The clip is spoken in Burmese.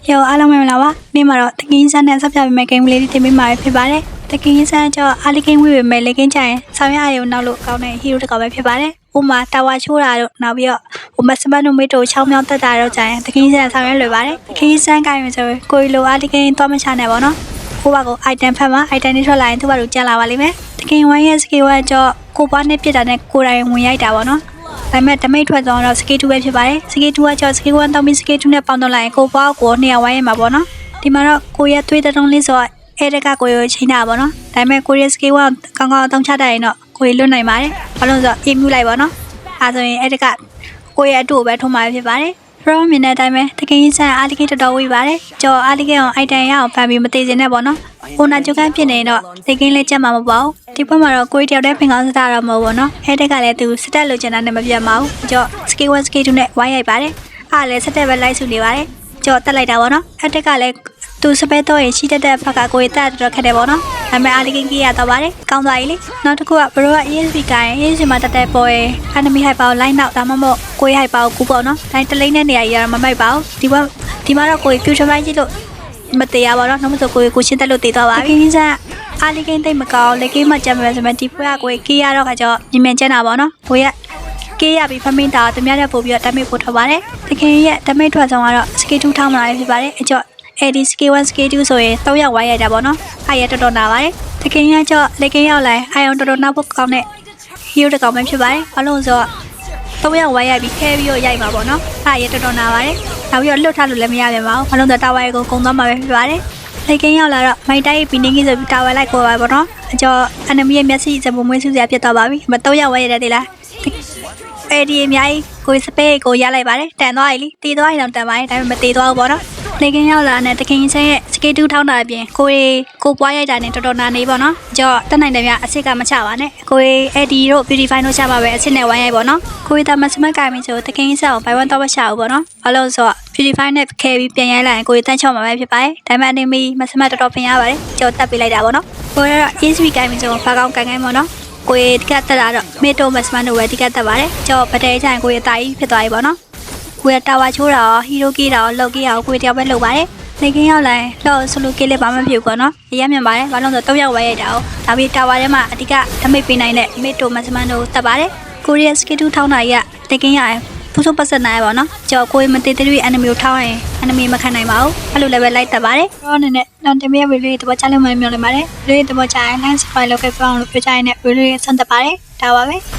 Yo, alam mo lawa, ni maro, tingin sa na sa piya may game lady timi mai phi bare. Tingin sa cho ali game wi mai le kin chai, sa ya ayo na lo kaw ne hero တကောင်ပဲဖြစ်ပါတယ်။ဥမာတာဝါချိုးတာတို့နောက်ပြီးတော့ဥမစမနုမေတို6မြောင်းတက်တာတော့ကြာရင်တခင်စံဆောင်ရွက်လွယ်ပါတယ်။တခင်စံကိုင်းမယ်ဆိုကိုလိုအားတခင်တော့မချနိုင်ပါတော့။ကိုပါကို item ဖတ်မှာ item တွေထွက်လာရင်သူ့ဘာလို့ကြံလာပါလိမ့်မယ်။တခင်ဝိုင်းရဲ့ skill ကကြောကိုပွားနဲ့ပြစ်တာနဲ့ကိုယ်တိုင်ဝင်ရိုက်တာပေါ့နော်။ဒါပေမဲ့တမိတ်ထွက်သွားတော့ skill 2ပဲဖြစ်ပါတယ်။ skill 2ကကြော skill 1တောင်းပြီး skill 2နဲ့ပေါင်းတော့လိုက်ရင်ကိုပွားကို200ဝိုင်းရမှာပေါ့နော်။ဒီမှာတော့ကိုရဲ့သွေးတုံးလေးဆိုတော့အဲ့ဒါကကိုရချင်းတာပေါ့နော်။ဒါပေမဲ့ကိုရဲ့ skill 1ကောင်းကောင်းအသုံးချတတ်ရင်တော့ကိုရလွတ်နိုင်ပါတယ်။ဘာလို့ဆိုတော့အေးမြူလိုက်ပါနော်။အဲဆိုရင်အဲ့ဒါကကိုရဲ့အတူပဲထုံးမှာဖြစ်ပါတယ်။ from မြင်တဲ့အတိုင်းပဲတကယ်ကြီးဆန်အာလီကေတော်တော်ဝေးပါတယ်။ကြော်အာလီကေအောင် item ရအောင်ဖန်ပြီးမသေးစင်နဲ့ပေါ့နော်။ဟိုနာကျုပ်ကဖြစ်နေတော့တကင်းလေးချက်မှာမပေါ့။ဒီဘက်မှာတော့ကိုရတယောက်တည်းဖင်ကောင်းစတာတော့မဟုတ်ဘူးနော်။အဲ့ဒါကလည်းသူစတက်လိုချင်တာနဲ့မပြတ်ပါဘူး။ကြော် skill 1 skill 2နဲ့ဝိုင်းရိုက်ပါတယ်။အားလည်းစတက်ပဲလိုက်စုနေပါတယ်။ကြော်တက်လိုက်တာပေါ့နော်။အဲ့ဒါကလည်းသူစပယ်တော့ရင်ရှိတဲ့ဘက်ကကိုရတက်တော့ခက်တယ်ပေါ့နော်။ဒါပေမဲ့အာလီကေကြီးရတော့ပါတယ်။ကောင်းသွားပြီလေ။နောက်တစ်ခုကဘရိုက ESP ကိုင်း ESP မှာတက်တဲ့ပေါ်ရင် enemy hyper ကို line နောက်ဒါမှမဟုတ်ကိုရ hyper ကိုကူပေါ့နော်။တိုင်းတလိမ့်တဲ့နေရာကြီးကတော့မမိုက်ပါဘူး။ဒီမှာတော့ကိုရ future line ကြည့်လို့မသေးရပါတော့။နောက်မှဆိုကိုရကိုရှင်းတက်လို့တည်သွားပါပြီ။ဒီစားအာလီကေတိတ်မကောင်းလေကေးမှကြမ်းမယ်ဆိုမှဒီပွဲကကိုရကေးရတော့ကကြောမြင်မြင်ကျန်းတာပေါ့နော်။ကိုရကေးရပြီးဖမင်းတာတမရတဲ့ပို့ပြီးတော့ damage ပို့ထွက်ပါတယ်။တခင်ရဲ့ damage ထွက်ဆုံးကတော့ skill 2ထောင်းလာရဖြစ်ပါတယ်။အကျော်AD skill 1 skill 2ဆိုရင်3ရောက်ဝိုင်းရတာပေါ့နော်။အားရတော်တော်နာပါတယ်။တကယ်ရကြော့လေကင်းရောက်လာအာယုံတော်တော်နောက်ဖို့ကောင်းတဲ့ hero တစ်ကောင်ပဲဖြစ်ပါတယ်။ဘာလို့ဆိုတော့3ရောက်ဝိုင်းရပြီးခဲပြီးတော့ရိုက်မှာပေါ့နော်။အားရတော်တော်နာပါတယ်။နောက်ပြီးတော့လွတ်ထားလို့လည်းမရပြန်ပါဘူး။ဘာလို့ဆိုတော့တာဝါရီကိုကုံသွားမှာပဲဖြစ်ပါတယ်။လေကင်းရောက်လာတော့မိုက်တိုက်ပြီးနေကြီးဆိုပြီးတာဝါလိုက်ကိုပါပေါ့နော်။အကျော် enemy ရဲ့မျက်စိစပုံမွေးစုစရာဖြစ်သွားပါပြီ။မ3ရောက်ဝိုင်းရတဲ့လား။ AD အများကြီးကိုစပေးကိုရလိုက်ပါတယ်။တန်သွားပြီလी။တီးသွားရင်တော့တန်ပါတယ်။ဒါပေမဲ့မတီးသွားဘူးပေါ့နော်။လေကင်းရောက်လာတဲ့တခင်ချင်းရဲ့ skill 2ထောင်းတာအပြင်ကိုပွားရိုက်တာနဲ့တော်တော်နာနေပေါ့နော်။ကြော့တက်နိုင်တယ်ဗျအစ်စ်ကမချပါနဲ့။ကိုရီ AD တို့ beautify တို့ချပါပဲအစ်စ်နဲ့ဝိုင်းရိုက်ပေါ့နော်။ကိုရီတာမစမတ်ကိုင်မဆိုတခင်ချင်းဆက်အောင်ဘိုင်ဝမ်တော့မချဘူးပေါ့နော်။ဘာလို့ဆိုတော့ beautify နဲ့ခဲပြီးပြန်ရိုက်လိုက်ရင်ကိုရီတန်းချော့မှာပဲဖြစ်ပါတယ်။ဒါပေမဲ့ enemy မစမတ်တော်တော်ဖင်ရပါတယ်။ကြော့တက်ပေးလိုက်တာပေါ့နော်။ကိုရီကတော့ ESP ကိုင်မဆိုဘာကောင်းကိုင်ပေါ့နော်။ကိုရီဒီကတက်လာတော့မေတိုမစမတ်တို့ပဲဒီကတက်ပါတယ်။ကြော့ပတဲချိုင်ကိုရီအသားကြီးဖြစ်သွားပြီပေါ့နော်။ကိုရီတာဝါချိုးတာရောဟီရိုကီတာရောလော်ကီတာရောကိုရီတယောက်ပဲလုပ်ပါတယ်။လေကင်းရောက်လာရင်လော့ဆိုလိုကလေးဘာမှမဖြစ်ဘူးပေါ့နော်။အရင်မြင်ပါတယ်။ဘာလို့လဲဆိုတော့3ရောက်ဝဲရိုက်တာ哦။ဒါပြီးတာဝါထဲမှာအတိကဓမိတ်ပေးနိုင်တဲ့မေတိုမစမန်တို့တက်ပါတယ်။ကိုရီးယားစကီတူထောင်းတာကြီးကလေကင်းရရင်ဖူးဆုံးပတ်စက်နိုင်ပါတော့။ကြော်ကိုရီမတေးသေး enemy ကိုထောင်းရင် enemy မခံနိုင်ပါဘူး။အဲ့လိုလည်းပဲလိုက်တက်ပါတယ်။တော့အနေနဲ့နောက်တင်ပြဗီဒီယိုတော့ချလိုက်မှမျှော်လင့်ပါတယ်။ဗီဒီယိုတော့ချရင် like subscribe လုပ်ခဲ့ပါအောင်လို့ပြောချင်တဲ့ဗီဒီယိုဆန်တက်ပါတယ်။ဒါပါပဲ။